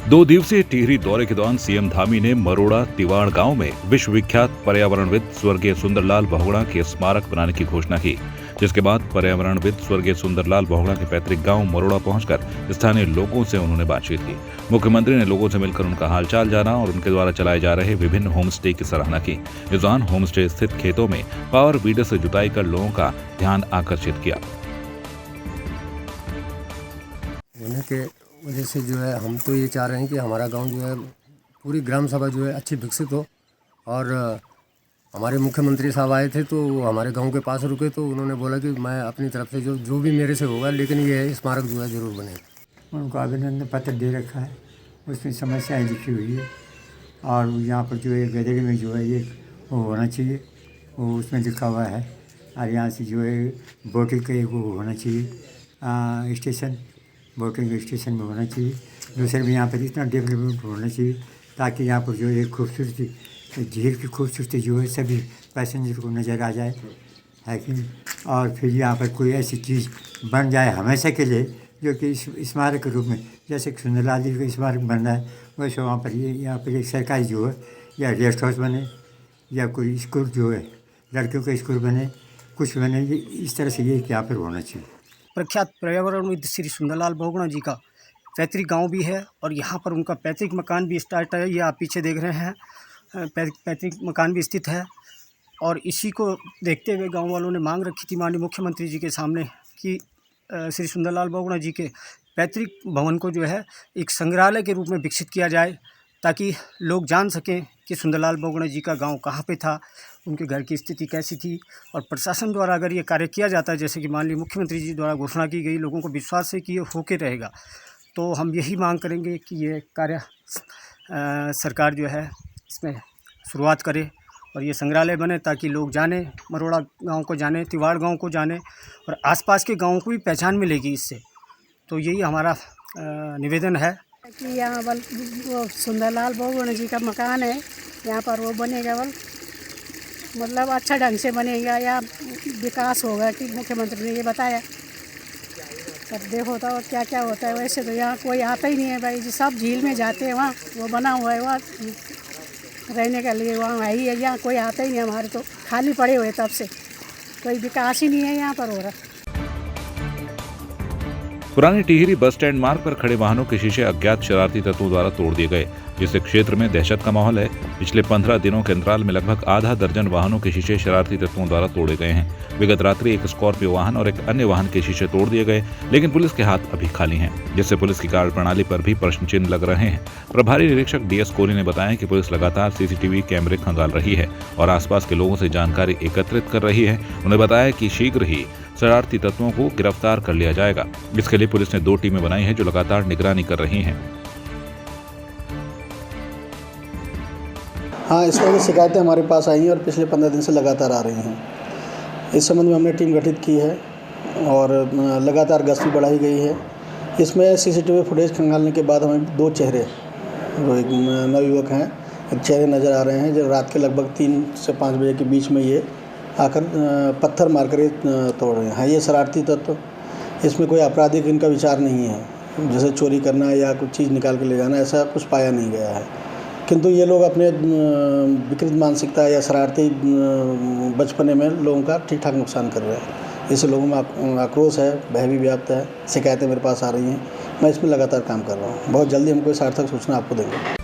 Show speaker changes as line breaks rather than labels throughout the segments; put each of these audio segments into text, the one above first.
2 दिवसीय टिहरी दौरे के दौरान सीएम धामी ने मरोड़ा तिवाड़ गांव में विश्व विख्यात पर्यावरणविद स्वर्गीय सुंदरलाल बहुगुणा के स्मारक बनाने की घोषणा की, जिसके बाद पर्यावरणविद स्वर्गीय सुंदरलाल बहुगुणा के पैतृक गांव मरोड़ा पहुंचकर स्थानीय लोगों से उन्होंने बातचीत की। मुख्यमंत्री ने लोगों से मिलकर उनका हालचाल जाना और उनके द्वारा चलाए जा रहे विभिन्न होम स्टे की सराहना की। इस दौरान होम स्टे स्थित खेतों में पावर वीडर से जुताई कर लोगों का ध्यान आकर्षित किया।
वजह से जो है हम तो ये चाह रहे हैं कि हमारा गांव जो है पूरी ग्राम सभा जो है अच्छी विकसित हो। और हमारे मुख्यमंत्री साहब आए थे तो वो हमारे गांव के पास रुके, तो उन्होंने बोला कि मैं अपनी तरफ से जो भी मेरे से होगा, लेकिन ये स्मारक जो है ज़रूर बने।
उनको अभिनंदन पत्र दे रखा है, उसमें समस्याएं लिखी हुई है और यहाँ पर जो है गदरी में जो है एक वो होना चाहिए, वो उसमें लिखा हुआ है। और यहाँ से जो है बोटिंग का एक वो होना चाहिए स्टेशन, बोटिंग स्टेशन में होना चाहिए। दूसरे में यहाँ पर इतना डेवलपमेंट होना चाहिए ताकि यहाँ पर जो है खूबसूरती, झील की खूबसूरती जो है सभी पैसेंजर को नज़र आ जाए, है कि नहीं। और फिर यहाँ पर कोई ऐसी चीज़ बन जाए हमेशा के लिए जो कि स्मारक के रूप में, जैसे कि सुंदरलाल जी का स्मारक बन रहा है, वैसे वहाँ पर यहाँ पर एक सरकारी जो है या रेस्ट हाउस बने या कोई स्कूल जो है लड़कियों का स्कूल बने, कुछ बने, इस तरह से ये यहाँ पर होना चाहिए।
प्रख्यात पर्यावरणविद श्री सुंदरलाल बहुगुणा जी का पैतृक गांव भी है और यहाँ पर उनका पैतृक मकान भी स्टार्ट है। ये आप पीछे देख रहे हैं, पैतृक मकान भी स्थित है। और इसी को देखते हुए गांव वालों ने मांग रखी थी माननीय मुख्यमंत्री जी के सामने कि श्री सुंदरलाल बहुगुणा जी के पैतृक भवन को जो है एक संग्रहालय के रूप में विकसित किया जाए, ताकि लोग जान सकें कि सुंदरलाल बहुगुणा जी का गांव कहाँ पे था, उनके घर की स्थिति कैसी थी। और प्रशासन द्वारा अगर ये कार्य किया जाता है, जैसे कि माननीय मुख्यमंत्री जी द्वारा घोषणा की गई, लोगों को विश्वास है कि ये होके रहेगा, तो हम यही मांग करेंगे कि ये कार्य सरकार जो है इसमें शुरुआत करे और ये संग्रहालय बने, ताकि लोग जाने, मरोड़ा गांव को जाने, तिवाड़ गांव को जाने और आसपास के गाँव को भी पहचान मिलेगी इससे। तो यही हमारा निवेदन है
कि यहाँ वो सुंदरलाल बहुगुणा जी का मकान है, यहाँ पर वो बनेगा मतलब अच्छा ढंग से बनेगा या विकास होगा कि मुख्यमंत्री ने ये बताया। सब देखो तो क्या क्या होता है। वैसे तो यहाँ कोई आता ही नहीं है भाई जी, सब झील में जाते हैं, वहाँ वो बना हुआ है, वहाँ रहने के लिए वहाँ है ही है। यहाँ कोई आता ही नहीं, हमारे तो खाली पड़े हुए तब से, कोई विकास ही नहीं है यहाँ पर हो रहा।
पुरानी टिहरी बस स्टैंड मार्ग पर खड़े वाहनों के शीशे अज्ञात शरारती तत्वों द्वारा तोड़ दिए गए, जिससे क्षेत्र में दहशत का माहौल है। पिछले 15 दिनों के अंतराल में लगभग आधा दर्जन वाहनों के शीशे शरारती तत्वों द्वारा तोड़े गए हैं। विगत रात्रि एक स्कॉर्पियो वाहन और एक अन्य वाहन के शीशे तोड़ दिए गए, लेकिन पुलिस के हाथ अभी खाली हैं, जिससे पुलिस की कार्यप्रणाली पर भी प्रश्न चिन्ह लग रहे हैं। प्रभारी निरीक्षक DS कोहली ने बताया कि पुलिस लगातार CCTV कैमरे खंगाल रही है और आसपास के लोगों से जानकारी एकत्रित कर रही है। उन्होंने बताया कि शीघ्र ही शरारती तत्वों को गिरफ्तार कर लिया जाएगा। इसके लिए पुलिस ने 2 टीमें बनाई हैं जो लगातार निगरानी कर रही हैं।
हाँ, इस तरह की शिकायतें हमारे पास आई हैं और पिछले 15 दिन से लगातार आ रही हैं। इस संबंध में हमने टीम गठित की है और लगातार गश्ती बढ़ाई गई है। इसमें CCTV फुटेज खंगालने के बाद हमें 2 चेहरे, जो एक नवयुवक हैं, एक चेहरे नज़र आ रहे हैं जो रात के लगभग 3 से 5 बजे के बीच में ये आकर पत्थर मारकर ये तोड़ रहे हैं। ये शरारती तत्व, इसमें कोई आपराधिक इनका विचार नहीं है, जैसे चोरी करना या कुछ चीज़ निकाल के ले जाना, ऐसा कुछ पाया नहीं गया है। किंतु ये लोग अपने विकृत मानसिकता या शरारती बचपने में लोगों का ठीक ठाक नुकसान कर रहे हैं। इससे लोगों में आक्रोश है, भय भी व्याप्त है, शिकायतें मेरे पास आ रही हैं। मैं इसमें लगातार काम कर रहा हूँ। बहुत जल्दी हम कोई सार्थक सूचना आपको देंगे।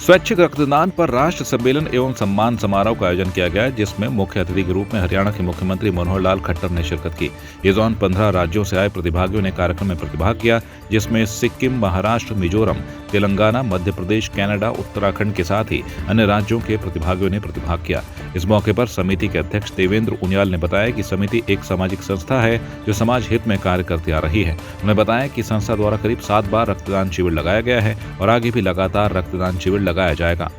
स्वैच्छिक रक्तदान पर राष्ट्र सम्मेलन एवं सम्मान समारोह का आयोजन किया गया, जिसमें मुख्य अतिथि के रूप में हरियाणा के मुख्यमंत्री मनोहर लाल खट्टर ने शिरकत की। इस दौरान 15 राज्यों से आए प्रतिभागियों ने कार्यक्रम में प्रतिभाग किया, जिसमें सिक्किम, महाराष्ट्र, मिजोरम, तेलंगाना, मध्य प्रदेश, कनाडा, उत्तराखंड के साथ ही अन्य राज्यों के प्रतिभागियों ने प्रतिभाग किया। इस मौके पर समिति के अध्यक्ष देवेंद्र उनियाल ने बताया कि समिति एक सामाजिक संस्था है जो समाज हित में कार्य करती आ रही है। उन्होंने बताया कि संस्था द्वारा करीब 7 बार रक्तदान शिविर लगाया गया है और आगे भी लगातार रक्तदान शिविर लगाया जाएगा।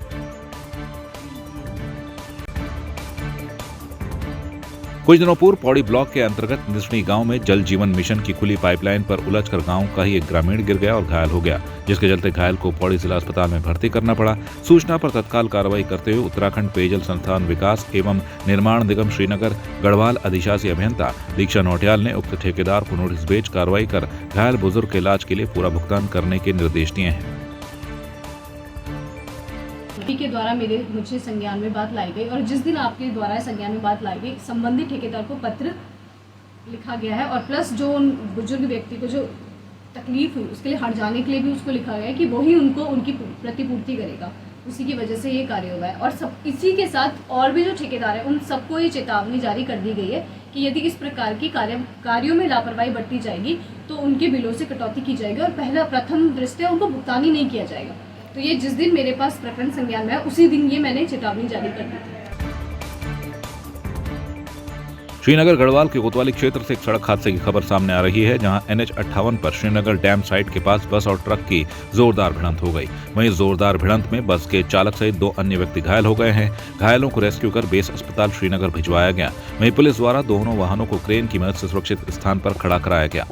कुछ दिनों पूर्व पौड़ी ब्लॉक के अंतर्गत निसणी गांव में जल जीवन मिशन की खुली पाइपलाइन पर उलझकर गांव का ही एक ग्रामीण गिर गया और घायल हो गया, जिसके चलते घायल को पौड़ी जिला अस्पताल में भर्ती करना पड़ा। सूचना पर तत्काल कार्रवाई करते हुए उत्तराखंड पेयजल संस्थान विकास एवं निर्माण निगम श्रीनगर गढ़वाल अधिशासी अभियंता दीक्षा नौटियाल ने उक्त ठेकेदार को नोटिस भेज कार्रवाई कर घायल बुजुर्ग के इलाज के लिए पूरा भुगतान करने के निर्देश दिए हैं।
के द्वारा मुझे संज्ञान में बात लाई गई और जिस दिन आपके द्वारा संज्ञान में बात लाई गई संबंधित ठेकेदार को पत्र लिखा गया है और प्लस जो उन बुजुर्ग व्यक्ति को जो तकलीफ हुई उसके लिए हट जाने के लिए भी उसको लिखा गया है कि वही उनको उनकी प्रतिपूर्ति करेगा। उसी की वजह से ये कार्य हुआ है और सब इसी के साथ और भी जो ठेकेदार है उन सबको ये चेतावनी जारी कर दी गई है कि यदि इस प्रकार की कार्यों में लापरवाही बरती जाएगी तो उनके बिलों से कटौती की जाएगी और प्रथम दृष्टया उनको भुगतान ही नहीं किया जाएगा। तो ये जिस दिन मेरे पास प्रकरण संज्ञान में है उसी दिन ये मैंने चेतावनी जारी कर दी थी।
श्रीनगर गढ़वाल के कोतवाली क्षेत्र से एक सड़क हादसे की खबर सामने आ रही है, जहां NH 58 पर श्रीनगर डैम साइट के पास बस और ट्रक की जोरदार भिड़ंत हो गई। वहीं जोरदार भिड़ंत में बस के चालक सहित 2 अन्य व्यक्ति घायल हो गए हैं। घायलों को रेस्क्यू कर बेस अस्पताल श्रीनगर भिजवाया गया। वहीं पुलिस द्वारा दोनों वाहनों को क्रेन की मदद से सुरक्षित स्थान पर खड़ा कराया गया।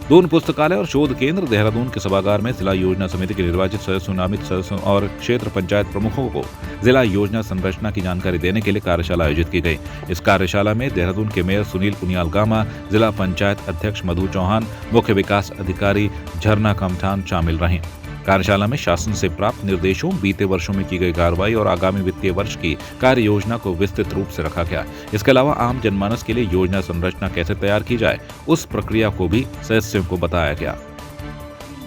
दून पुस्तकालय और शोध केंद्र देहरादून के सभागार में जिला योजना समिति के निर्वाचित सदस्यों, नामित सदस्यों और क्षेत्र पंचायत प्रमुखों को जिला योजना संरचना की जानकारी देने के लिए कार्यशाला आयोजित की गई। इस कार्यशाला में देहरादून के मेयर सुनील उनियाल गामा, जिला पंचायत अध्यक्ष मधु चौहान, मुख्य विकास अधिकारी झरना कमठान शामिल रहे। कार्यशाला में शासन से प्राप्त निर्देशों, बीते वर्षों में की गई कार्रवाई और आगामी वित्तीय वर्ष की कार्य योजना को विस्तृत रूप से रखा गया। इसके अलावा आम जनमानस के लिए योजना संरचना कैसे तैयार की जाए, उस प्रक्रिया को भी सदस्यों को बताया गया।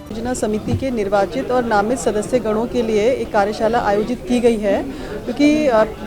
योजना समिति के निर्वाचित और नामित सदस्य गणों के लिए एक कार्यशाला आयोजित की गई है, क्योंकि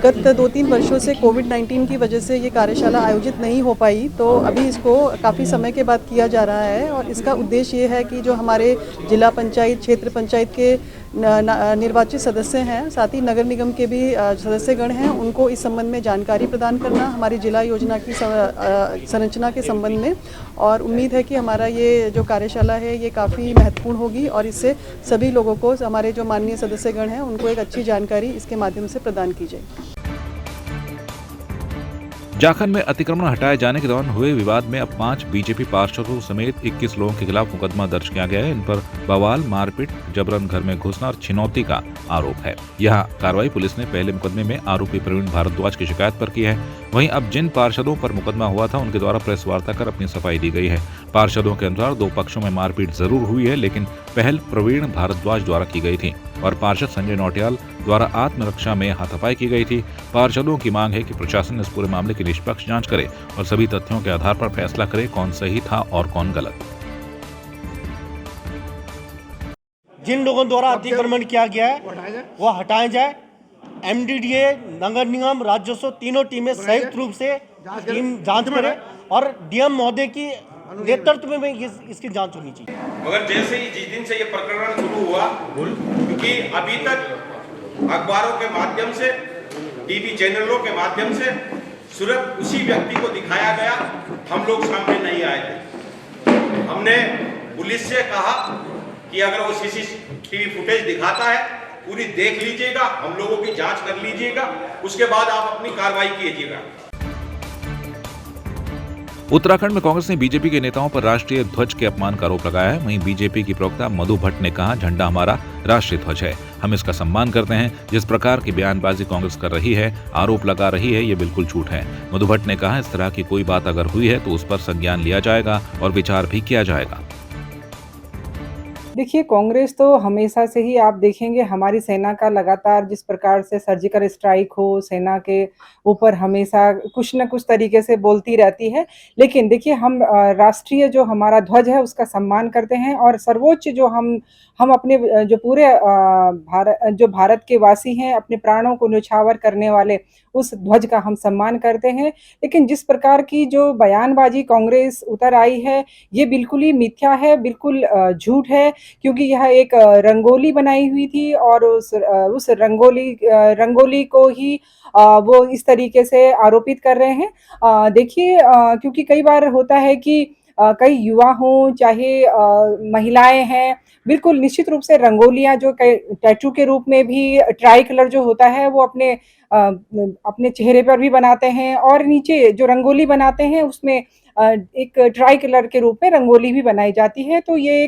गत 2-3 वर्षों से कोविड-19 की वजह से ये कार्यशाला आयोजित नहीं हो पाई, तो अभी इसको काफ़ी समय के बाद किया जा रहा है। और इसका उद्देश्य ये है कि जो हमारे जिला पंचायत, क्षेत्र पंचायत के निर्वाचित सदस्य हैं, साथ ही नगर निगम के भी सदस्यगण हैं, उनको इस संबंध में जानकारी प्रदान करना हमारी जिला योजना की संरचना के संबंध में। और उम्मीद है कि हमारा ये जो कार्यशाला है ये काफ़ी महत्वपूर्ण होगी और इससे सभी लोगों को, हमारे जो माननीय सदस्यगण हैं, उनको एक अच्छी जानकारी इसके माध्यम से प्रदान की जाए।
जाखन में अतिक्रमण हटाए जाने के दौरान हुए विवाद में अब 5 बीजेपी पार्षदों समेत 21 लोगों के खिलाफ मुकदमा दर्ज किया गया है। इन पर बवाल, मारपीट, जबरन घर में घुसना और छिनौती का आरोप है। यह कार्रवाई पुलिस ने पहले मुकदमे में आरोपी प्रवीण भारद्वाज की शिकायत पर की है। वहीं अब जिन पार्षदों पर मुकदमा हुआ था उनके द्वारा प्रेस वार्ता कर अपनी सफाई दी गई है। पार्षदों के अनुसार 2 पक्षों में मारपीट जरूर हुई है, लेकिन पहल प्रवीण भारद्वाज द्वारा की गई थी और पार्षद संजय नौटियाल द्वारा आत्मरक्षा में हाथापाई की गई थी। पार्षदों की मांग है कि प्रशासन इस पूरे मामले की निष्पक्ष जांच करे और सभी तथ्यों के आधार पर फैसला करे कौन सही था और कौन गलत।
जिन लोगों द्वारा अतिक्रमण किया गया है वो हटाया जाए। MDDA, नगर निगम, राजस्व तीनों टीमें संयुक्त रूप से टीम जांच करे और DM महोदय की नेतृत्व में इसकी जांच होनी चाहिए।
मगर जैसे ही जिस दिन से ये प्रकरण शुरू हुआ, क्योंकि अभी तक अखबारों के माध्यम से, TV चैनलों के माध्यम से सिर्फ उसी व्यक्ति को दिखाया गया, हम लोग सामने नहीं आए थे। हमने पुलिस से कहा कि अगर वो CCTV फुटेज दिखाता है पूरी देख लीजिएगा, हम लोगों की जांच कर लीजिएगा, उसके बाद आप अपनी कार्रवाई कीजिएगा।
उत्तराखंड में कांग्रेस ने बीजेपी के नेताओं पर राष्ट्रीय ध्वज के अपमान का आरोप लगाया है। वहीं बीजेपी की प्रवक्ता मधु भट्ट ने कहा, झंडा हमारा राष्ट्रीय ध्वज है, हम इसका सम्मान करते हैं। जिस प्रकार की बयानबाजी कांग्रेस कर रही है, आरोप लगा रही है, ये बिल्कुल झूठ है। मधु भट्ट ने कहा, इस तरह की कोई बात अगर हुई है तो उस पर संज्ञान लिया जाएगा और विचार भी किया जाएगा।
देखिए, कांग्रेस तो हमेशा से ही आप देखेंगे हमारी सेना का लगातार जिस प्रकार से सर्जिकल स्ट्राइक हो, सेना के ऊपर हमेशा कुछ न कुछ तरीके से बोलती रहती है। लेकिन देखिए, हम राष्ट्रीय जो हमारा ध्वज है उसका सम्मान करते हैं और सर्वोच्च जो हम अपने जो पूरे भारत के वासी हैं, अपने प्राणों को न्यौछावर करने वाले उस ध्वज का हम सम्मान करते हैं। लेकिन जिस प्रकार की जो बयानबाजी कांग्रेस उतर आई है, ये बिल्कुल ही मिथ्या है, बिल्कुल झूठ है, क्योंकि यह एक रंगोली बनाई हुई थी और उस रंगोली को ही वो इस तरीके से आरोपित कर रहे हैं। देखिए, क्योंकि कई बार होता है कि कई युवा हों चाहे महिलाएं हैं, बिल्कुल निश्चित रूप से रंगोलियाँ जो टैटू के रूप में भी ट्राई कलर जो होता है वो अपने चेहरे पर भी बनाते हैं और नीचे जो रंगोली बनाते हैं उसमें एक ट्राई कलर के रूप में रंगोली भी बनाई जाती है। तो ये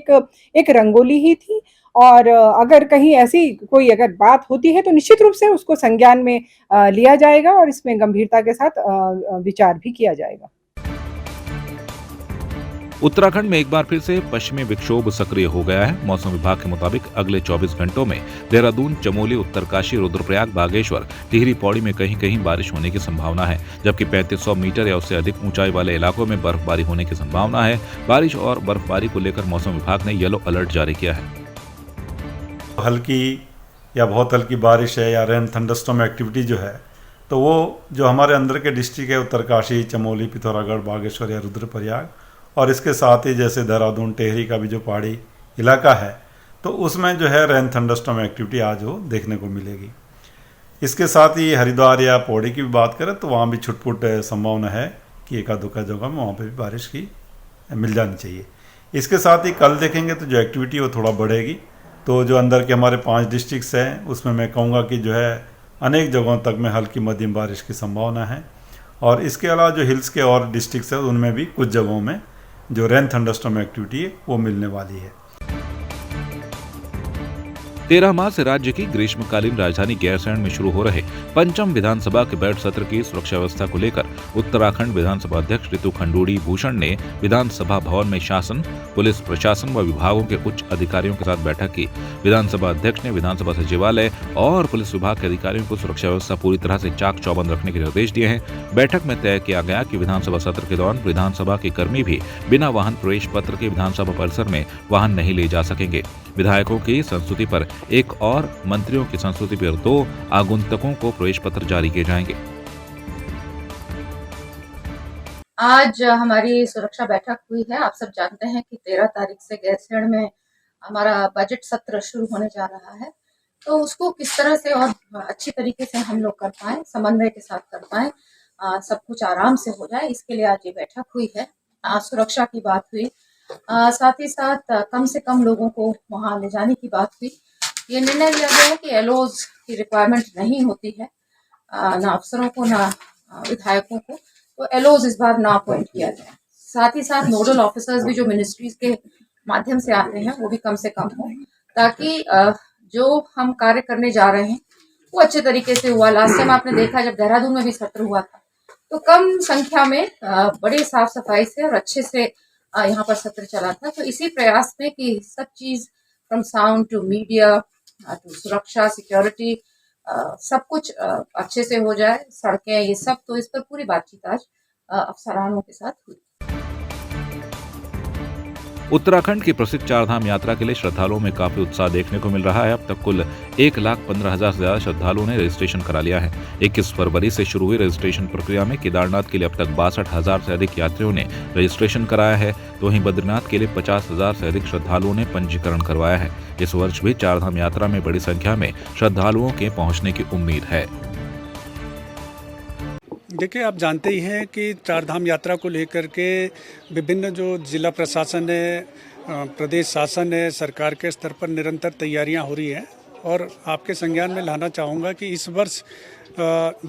एक रंगोली ही थी और अगर कहीं ऐसी कोई अगर बात होती है तो निश्चित रूप से उसको संज्ञान में लिया जाएगा और इसमें गंभीरता के साथ विचार भी किया जाएगा।
उत्तराखंड में एक बार फिर से पश्चिमी विक्षोभ सक्रिय हो गया है। मौसम विभाग के मुताबिक अगले 24 घंटों में देहरादून, चमोली, उत्तरकाशी, रुद्रप्रयाग, बागेश्वर, टिहरी, पौड़ी में कहीं कहीं बारिश होने की संभावना है, जबकि 3500 मीटर या उससे अधिक ऊंचाई वाले इलाकों में बर्फबारी होने की संभावना है। बारिश और बर्फबारी को लेकर मौसम विभाग ने येलो अलर्ट जारी किया है।
हल्की या बहुत हल्की बारिश है या रेन थंडरस्टॉर्म एक्टिविटी जो है, तो वो जो हमारे अंदर के डिस्ट्रिक्ट है उत्तरकाशी, चमोली, पिथौरागढ़, बागेश्वर या रुद्रप्रयाग और इसके साथ ही जैसे देहरादून, टेहरी का भी जो पहाड़ी इलाका है तो उसमें जो है रेन थंडरस्टॉर्म एक्टिविटी आज वो देखने को मिलेगी। इसके साथ ही हरिद्वार या पौड़ी की भी बात करें तो वहाँ भी छुटपुट संभावना है कि एका दुका जगह में वहाँ पे भी बारिश की मिल जानी चाहिए। इसके साथ ही कल देखेंगे तो जो एक्टिविटी वो थोड़ा बढ़ेगी। तो जो अंदर के हमारे 5 डिस्ट्रिक्ट्स हैं उसमें मैं कहूँगा कि जो है अनेक जगहों तक में हल्की मध्यम बारिश की संभावना है और इसके अलावा जो हिल्स के और डिस्ट्रिक्ट्स हैं उनमें भी कुछ जगहों में जो रेन थंडरस्टॉर्म एक्टिविटी है वो मिलने वाली है।
13 मार्च से राज्य की ग्रीष्मकालीन राजधानी गैरसैंण में शुरू हो रहे पंचम विधानसभा के बजट सत्र की सुरक्षा व्यवस्था को लेकर उत्तराखंड विधानसभा अध्यक्ष ऋतु खंडूड़ी भूषण ने विधानसभा भवन में शासन, पुलिस प्रशासन व विभागों के उच्च अधिकारियों के साथ बैठक की। विधानसभा अध्यक्ष ने विधानसभा सचिवालय और पुलिस विभाग के अधिकारियों को सुरक्षा व्यवस्था पूरी तरह से चाक चौबंद रखने के निर्देश दिए हैं। बैठक में तय किया गया कि विधानसभा सत्र के दौरान विधानसभा के कर्मी भी बिना वाहन प्रवेश पत्र के विधानसभा परिसर में वाहन नहीं ले जा सकेंगे। विधायकों की संस्तुति पर एक और मंत्रियों की संस्तुति पर 2 आगंतुकों को प्रवेश पत्र जारी किए जाएंगे।
आज हमारी सुरक्षा बैठक हुई है। आप सब जानते हैं कि 13 तारीख से गैरसैंण में हमारा बजट सत्र शुरू होने जा रहा है, तो उसको किस तरह से और अच्छी तरीके से हम लोग कर पाएं, समन्वय के साथ कर पाएं, सब कुछ आराम से हो जाए, इसके लिए आज ये बैठक हुई है। सुरक्षा की बात हुई, साथ ही साथ कम से कम लोगों को वहाँ ले जाने की बात हुई। ये निर्णय लिया गया है कि एलओज की रिक्वायरमेंट नहीं होती है, ना अफसरों को ना विधायकों को, तो एलओज इस बार ना अपॉइंट किया जाए। साथ ही साथ नोडल ऑफिसर्स भी जो मिनिस्ट्रीज के माध्यम से आते हैं वो भी कम से कम हो, ताकि जो हम कार्य करने जा रहे हैं वो अच्छे तरीके से हुआ। लास्ट टाइम आपने देखा जब देहरादून में भी सत्र हुआ था तो कम संख्या में बड़े साफ सफाई से और अच्छे से यहाँ पर सत्र चला था। तो इसी प्रयास में कि सब चीज from sound to media to सुरक्षा, सिक्योरिटी, सब कुछ अच्छे से हो जाए, सड़कें, ये सब, तो इस पर पूरी बातचीत आज अफसरानों के साथ हुई।
उत्तराखंड की प्रसिद्ध चारधाम यात्रा के लिए श्रद्धालुओं में काफी उत्साह देखने को मिल रहा है। अब तक कुल 1,15,000 से ज्यादा श्रद्धालुओं ने रजिस्ट्रेशन करा लिया है। 21 फरवरी से शुरू हुई रजिस्ट्रेशन प्रक्रिया में केदारनाथ के लिए अब तक 62,000 से अधिक यात्रियों ने रजिस्ट्रेशन कराया है, तो वहीं बद्रीनाथ के लिए 50,000 से अधिक श्रद्धालुओं ने पंजीकरण करवाया है। इस वर्ष भी चारधाम यात्रा में बड़ी संख्या में श्रद्धालुओं के पहुंचने की उम्मीद है।
देखिए, आप जानते ही हैं कि चारधाम यात्रा को लेकर के विभिन्न जो जिला प्रशासन है, प्रदेश शासन है, सरकार के स्तर पर निरंतर तैयारियां हो रही हैं और आपके संज्ञान में लाना चाहूँगा कि इस वर्ष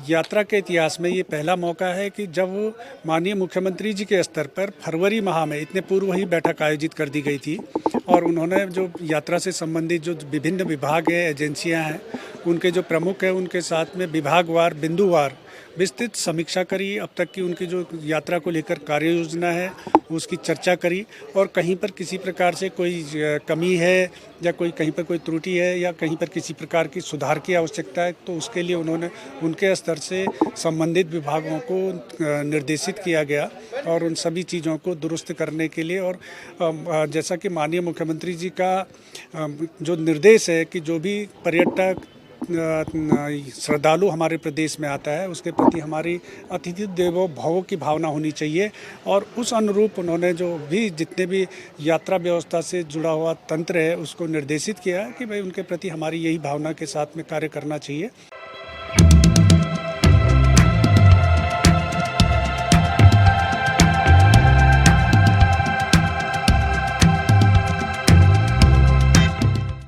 यात्रा के इतिहास में ये पहला मौका है कि जब माननीय मुख्यमंत्री जी के स्तर पर फरवरी माह में इतने पूर्व ही बैठक आयोजित कर दी गई थी और उन्होंने जो यात्रा से संबंधित जो विभिन्न विभाग हैं, एजेंसियां हैं, उनके जो प्रमुख हैं, उनके साथ में विभागवार, बिंदुवार विस्तृत समीक्षा करी। अब तक की उनकी जो यात्रा को लेकर कार्य योजना है उसकी चर्चा करी और कहीं पर किसी प्रकार से कोई कमी है या कोई कहीं पर कोई त्रुटि है या कहीं पर किसी प्रकार की सुधार की आवश्यकता है तो उसके लिए उन्होंने उनके स्तर से संबंधित विभागों को निर्देशित किया गया और उन सभी चीज़ों को दुरुस्त करने के लिए। और जैसा कि माननीय मुख्यमंत्री जी का जो निर्देश है कि जो भी पर्यटक श्रद्धालु हमारे प्रदेश में आता है उसके प्रति हमारी अतिथि देवो भव की भावना होनी चाहिए और उस अनुरूप उन्होंने जो भी जितने भी यात्रा व्यवस्था से जुड़ा हुआ तंत्र है उसको निर्देशित किया कि भाई उनके प्रति हमारी यही भावना के साथ में कार्य करना चाहिए।